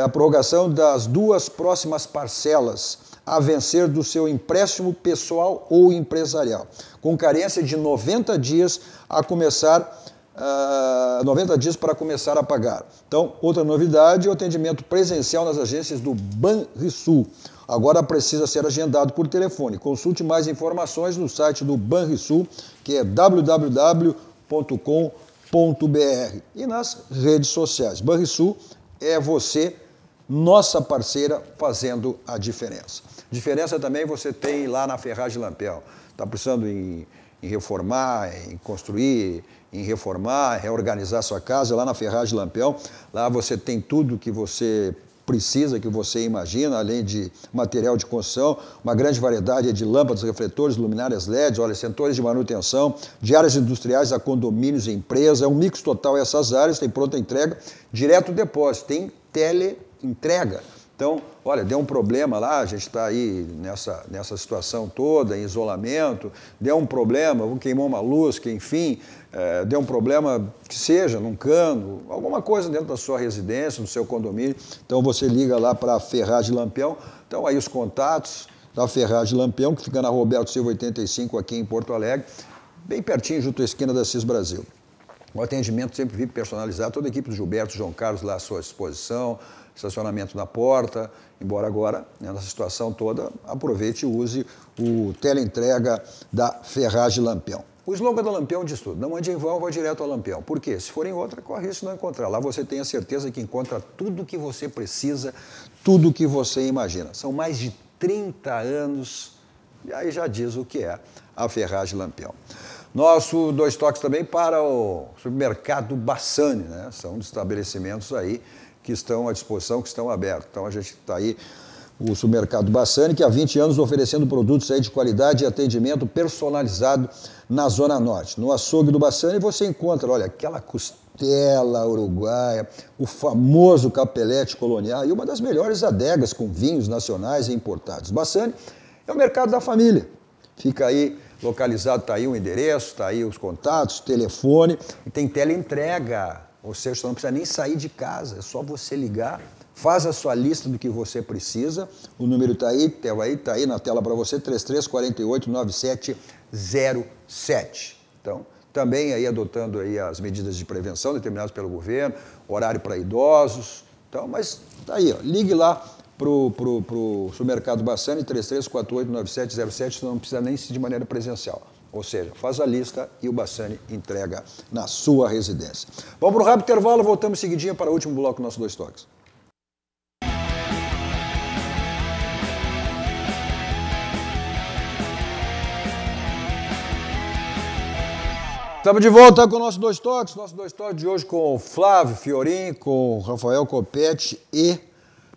a prorrogação das 2 próximas parcelas a vencer do seu empréstimo pessoal ou empresarial, com carência de 90 dias a começar 90 dias para começar a pagar. Então, outra novidade é o atendimento presencial nas agências do Banrisul. Agora precisa ser agendado por telefone. Consulte mais informações no site do Banrisul, que é www.com.br, e nas redes sociais. Banrisul é você, nossa parceira, fazendo a diferença. Diferença também você tem lá na Ferragem Lampel. Está precisando em em reformar, em construir, em reformar, reorganizar sua casa, lá na Ferragem Lampião, lá você tem tudo que você precisa, que você imagina, além de material de construção, uma grande variedade de lâmpadas, refletores, luminárias LEDs, olha, sensores de manutenção, de áreas industriais a condomínios e empresas, é um mix total essas áreas, tem pronta entrega, direto do depósito, tem teleentrega. Então, olha, deu um problema lá, a gente está aí nessa situação toda, em isolamento, deu um problema, queimou uma luz, que enfim, deu um problema que seja num cano, alguma coisa dentro da sua residência, no seu condomínio. Então você liga lá para a Ferragem Lampião. Então aí os contatos da Ferragem Lampião, que fica na Roberto Silva 85 aqui em Porto Alegre, bem pertinho, junto à esquina da CIS Brasil. O atendimento sempre VIP personalizado, toda a equipe do Gilberto, João Carlos lá à sua disposição, estacionamento na porta, embora agora, nessa situação toda, aproveite e use o teleentrega da Ferragem Lampião. O slogan da Lampião diz tudo, não ande em vão, vá direto ao Lampião. Por quê? Se for em outra, corre risco de não encontrar. Lá você tem a certeza que encontra tudo o que você precisa, tudo o que você imagina. São mais de 30 anos, e aí já diz o que é a Ferragem Lampião. Nosso Dois Toques também para o supermercado Bassani, né? São estabelecimentos aí que estão à disposição, que estão abertos. Então a gente está aí, o supermercado Bassani, que há 20 anos oferecendo produtos aí de qualidade e atendimento personalizado na Zona Norte. No açougue do Bassani você encontra, olha, aquela costela uruguaia, o famoso capelete colonial e uma das melhores adegas com vinhos nacionais e importados. Bassani é o mercado da família. Fica aí localizado, está aí o endereço, está aí os contatos, telefone, e tem teleentrega. Ou seja, você não precisa nem sair de casa, é só você ligar, faz a sua lista do que você precisa, o número está aí na tela para você, 3348-9707. Então, também aí adotando aí as medidas de prevenção determinadas pelo governo, horário para idosos, então, mas está aí, ó, ligue lá para o supermercado Bassani, 3348-9707, você não precisa nem ir de maneira presencial. Ou seja, faz a lista e o Bassani entrega na sua residência. Vamos para um rápido intervalo, voltamos seguidinha para o último bloco do nosso Dois Toques. Estamos de volta com o nosso Dois Toques. Nosso Dois Toques de hoje com o Flávio Fiorin, com o Rafael Copete e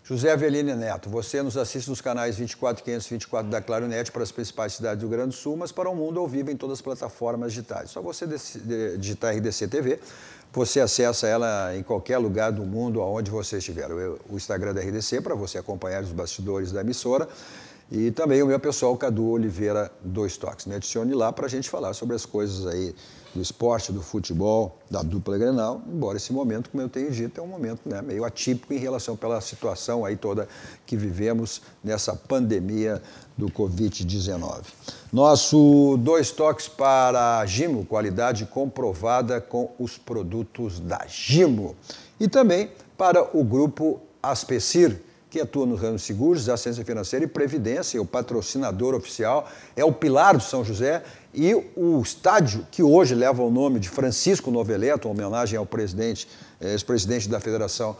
José Avelino Neto. Você nos assiste nos canais 24 e 524 da Claro Net para as principais cidades do Rio Grande do Sul, mas para o mundo ao vivo em todas as plataformas digitais. Só você digitar RDC TV, você acessa ela em qualquer lugar do mundo, aonde você estiver. O Instagram da RDC para você acompanhar os bastidores da emissora e também o meu pessoal, Cadu Oliveira Dois Toques. Me adicione lá para a gente falar sobre as coisas aí do esporte, do futebol, da dupla Grenal, embora esse momento, como eu tenho dito, é um momento, né, meio atípico em relação pela situação aí toda que vivemos nessa pandemia do Covid-19. Nosso Dois Toques para a Gimo, qualidade comprovada com os produtos da Gimo. E também para o grupo Aspecir, que atua no ramo de seguros, assistência financeira e previdência, é o patrocinador oficial, é o pilar do São José, e o estádio, que hoje leva o nome de Francisco Noveleto, uma homenagem ao presidente, ex-presidente da Federação,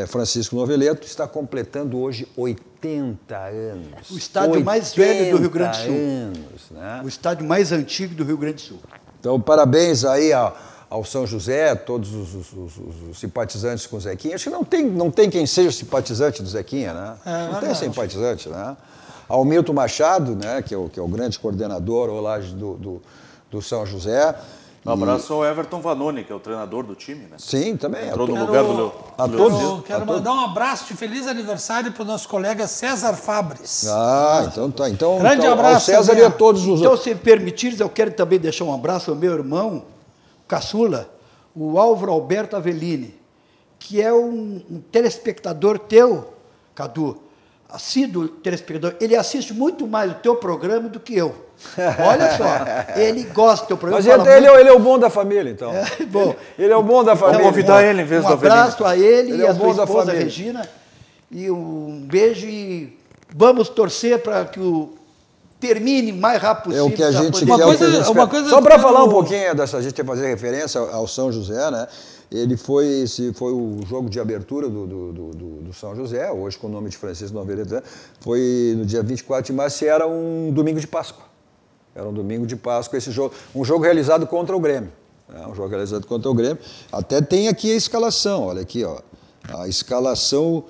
Francisco Noveleto, está completando hoje 80 anos. O estádio mais velho do Rio Grande do Sul. Anos, né? O estádio mais antigo do Rio Grande do Sul. Então, parabéns aí ao São José, todos os simpatizantes com o Zequinha. Acho que não tem quem seja simpatizante do Zequinha, né? Não tem simpatizante, né? Ao Milton Machado, né, que é o grande coordenador lá do São José. Um abraço ao Everton Vanoni, que é o treinador do time, né? Sim, também. Entrou no lugar do Eu quero mandar um abraço de feliz aniversário para o nosso colega César Fabres. Ah, então tá. Então, grande abraço, ao César e a todos os Então, outros. se permitires, eu quero também deixar um abraço ao meu irmão, caçula, o Álvaro Alberto Avelini, que é um telespectador teu, Cadu, assíduo telespectador. Ele assiste muito mais o teu programa do que eu. Olha só, ele gosta do teu programa. Mas ele é o bom da família, então. Bom, ele é o bom da família. Vamos convidar ele em vez do Avelino. Um abraço a ele e é a o sua bom da esposa, família. Regina. E um beijo e vamos torcer para que termine o mais rápido É possível. o que a gente quer. Uma coisa Só para que falar eu- um pouquinho dessa, a gente fazer referência ao São José, né? Esse foi o jogo de abertura do São José, hoje com o nome de Francisco Noveleto, foi no dia 24 de março, e era um domingo de Páscoa. Era um domingo de Páscoa esse jogo. Um jogo realizado contra o Grêmio. Um jogo realizado contra o Grêmio. Até tem aqui a escalação, olha aqui, ó. A escalação,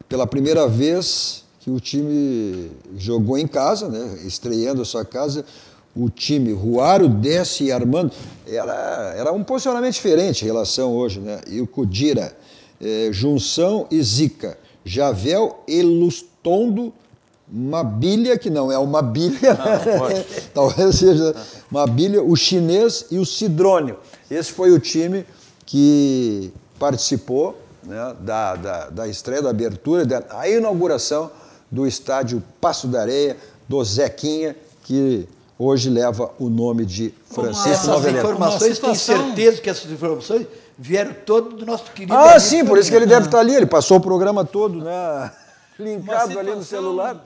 pela primeira vez que o time jogou em casa, né? Estreando a sua casa, o time Ruário, Desce e Armando. Era um posicionamento diferente em relação hoje, né? E o Cudira, Junção e Zica, Javel e Lustondo, Mabilha, que não é uma bilha, talvez seja Mabilha, o Chinês e o Sidrônio. Esse foi o time que participou, né, da estreia, da abertura, da inauguração do estádio Passo da Areia, do Zequinha, que hoje leva o nome de Francisco Noveleta. Essas informações, tenho certeza que essas informações vieram todo do nosso querido... Sim, por isso que ele deve estar ali, ele passou o programa todo, né, linkado ali no celular.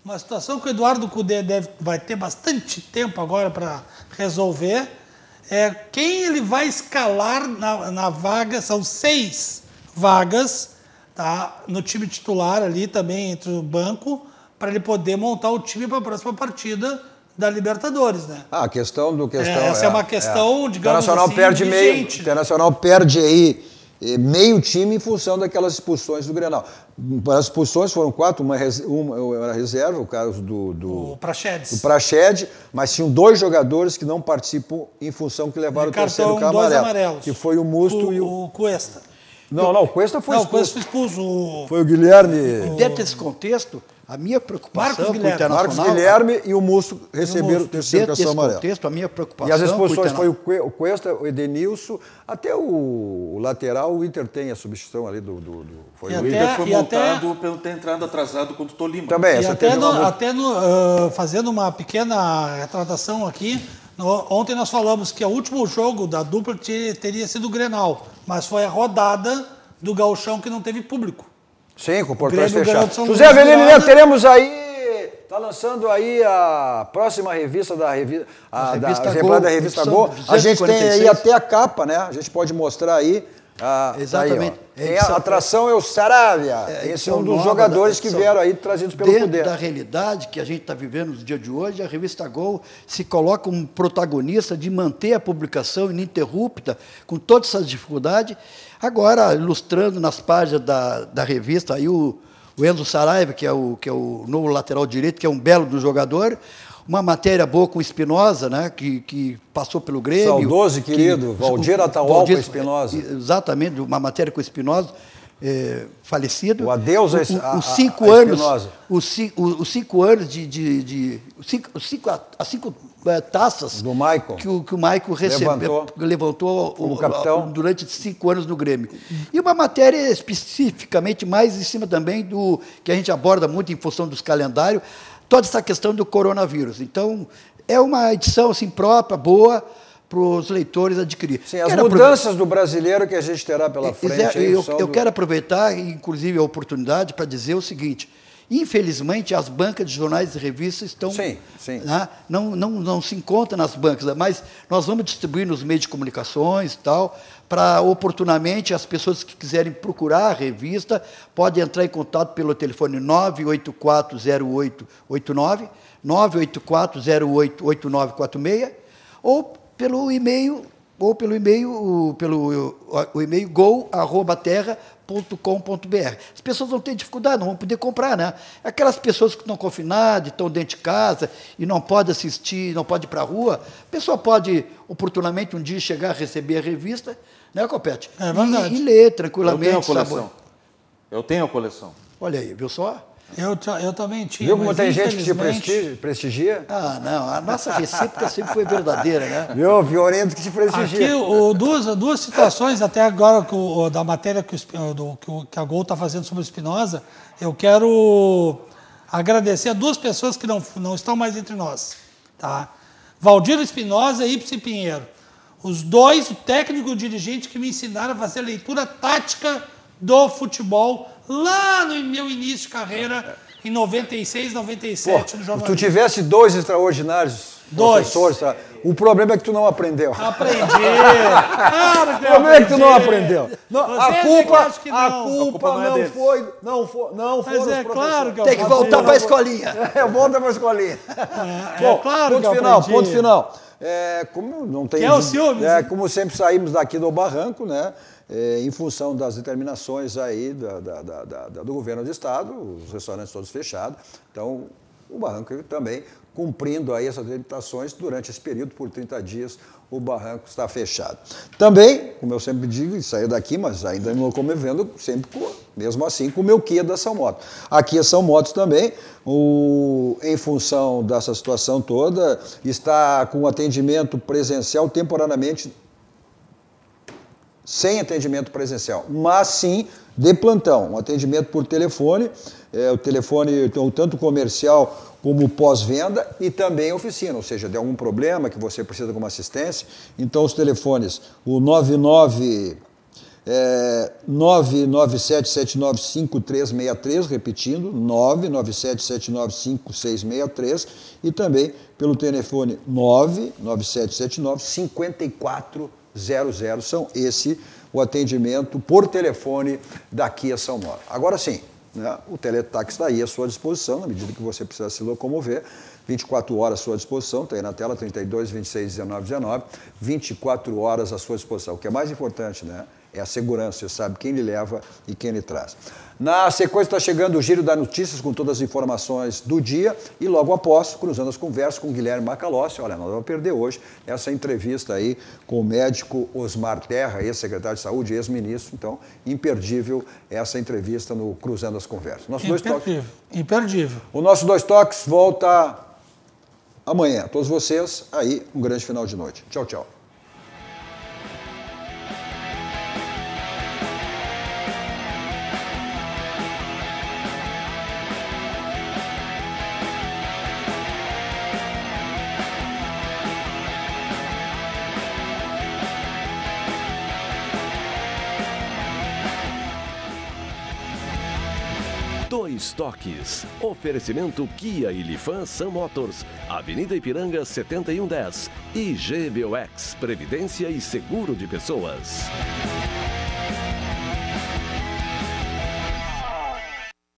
Uma situação que o Eduardo Cudê vai ter bastante tempo agora para resolver é quem ele vai escalar na vaga. São 6 vagas, tá, no time titular ali também entre o banco, para ele poder montar o time para a próxima partida da Libertadores, né? A questão do... Essa é uma questão, digamos Internacional assim, perde vigente. O Internacional perde aí meio time em função daquelas expulsões do Grenal. As expulsões foram 4, uma era reserva, o caso do Praxedes. Do Praxedes, mas tinham 2 jogadores que não participam em função que levaram o terceiro cartão amarelo, que foi o Musto e o Cuesta. Não, o Cuesta foi expulso. O Cuesta foi expulso. Foi o Guilherme. Dentro desse contexto, a minha preocupação com o Internacional... Marcos Guilherme e o Musto receberam o terceiro cartão amarelo. Dentro desse contexto, a minha preocupação... E as expulsões foi o Cuesta, o Edenilson, até o lateral, o Inter tem a substituição ali o Inter foi multado pelo ter entrado atrasado contra o Tolima. Também, fazendo uma pequena retratação aqui, ontem nós falamos que o último jogo da dupla teria sido o Grenal, mas foi a rodada do Gauchão que não teve público. Sim, com o portões fechados. José Avelino Neto, teremos aí, está lançando aí a próxima revista da revista Gol. A gente tem aí até a capa, né? A gente pode mostrar aí. Exatamente. Aí, a atração é o Saravia. Esse é um dos jogadores que vieram aí trazidos pelo Dentro poder. Da realidade que a gente está vivendo nos dias de hoje, a revista Gol se coloca como protagonista de manter a publicação ininterrupta, com todas essas dificuldades. Agora, ilustrando nas páginas da revista, aí o Enzo Saraiva, que é o novo lateral direito, que é um belo do jogador, uma matéria boa com o Espinosa, né, que passou pelo Grêmio. Saudoso, querido, Valdir Atahualpa Espinosa. Exatamente, uma matéria com o Espinosa, falecido. O adeus a Espinosa. Os 5 anos as 5 taças do Michael. que o Michael levantou como capitão durante 5 anos no Grêmio. E uma matéria especificamente mais em cima também do que a gente aborda muito em função dos calendários, toda essa questão do coronavírus. Então, é uma edição assim, própria, boa, para os leitores adquirir. Sim, as mudanças do brasileiro que a gente terá pela frente. Eu quero aproveitar, inclusive, a oportunidade para dizer o seguinte: infelizmente, as bancas de jornais e revistas estão... Sim. Né, não se encontram nas bancas, mas nós vamos distribuir nos meios de comunicações e tal, para oportunamente as pessoas que quiserem procurar a revista, podem entrar em contato pelo telefone 9840889, 984088946, ou pelo e-mail gol@terra.com.br. As pessoas vão ter dificuldade, não vão poder comprar, né? Aquelas pessoas que estão confinadas, estão dentro de casa e não podem assistir, não podem ir para a rua, a pessoa pode oportunamente um dia chegar a receber a revista, né, Copete? É verdade. E ler tranquilamente. Eu tenho a coleção. Olha aí, viu só? Eu também tinha. Viu como tem gente que te prestigia? Ah, não, a nossa recíproca sempre foi verdadeira, né? Viu, Violento que te prestigia. Aqui, duas situações, até agora, da matéria que a Gol está fazendo sobre o Espinosa, eu quero agradecer a 2 pessoas que não estão mais entre nós. Tá? Valdir Espinosa e Ipsi Pinheiro. Os 2, o técnico e o dirigente, que me ensinaram a fazer leitura tática do futebol lá no meu início de carreira, em 96, 97, no jornalismo. Se tu tivesse 2 extraordinários professores, tá? O problema é que tu não aprendeu. Aprendi. Claro que O problema é que tu não aprendi. aprendeu. Não, Você a acha que culpa, eu acho que a não? culpa não é não dele. foi, não foi Mas dos é claro professores. que eu Tem que aprendi. voltar para a escolinha. Volta para a escolinha. É claro que eu aprendi. Ponto final. Como não tem... Que é o ciúmes, né? Como sempre saímos daqui do barranco, né? Em função das determinações aí do governo do estado, os restaurantes todos fechados. Então, o barranco também cumprindo aí essas limitações durante esse período, por 30 dias, o barranco está fechado. Também, como eu sempre digo, saio daqui, mas ainda me locomovendo, sempre, mesmo assim, com o meu Kia da São Moto. Aqui a São Motos também, em função dessa situação toda, está com atendimento presencial temporariamente, sem atendimento presencial, mas sim de plantão, um atendimento por telefone, o telefone tanto comercial como pós-venda e também oficina, ou seja, de algum problema que você precisa de alguma assistência, então os telefones, o 997795363, repetindo, 997795663 e também pelo telefone 997795400. São esse o atendimento por telefone da Kia São Moto. Agora sim, né, o teletaxi está aí à sua disposição, na medida que você precisa se locomover, 24 horas à sua disposição, está aí na tela, 32, 26, 19, 19, 24 horas à sua disposição. O que é mais importante, né, é a segurança, você sabe quem lhe leva e quem lhe traz. Na sequência está chegando o Giro das Notícias com todas as informações do dia e logo após, cruzando as conversas com o Guilherme Macalossi. Olha, nós vamos perder hoje essa entrevista aí com o médico Osmar Terra, ex-secretário de Saúde, ex-ministro. Então, imperdível essa entrevista no Cruzando as Conversas. Imperdível. O nosso Dois Toques volta amanhã. A todos vocês, aí, um grande final de noite. Tchau, tchau. Dois Toques. Oferecimento Kia e Lifan Sam Motors. Avenida Ipiranga 7110. E GBOX. Previdência e Seguro de Pessoas.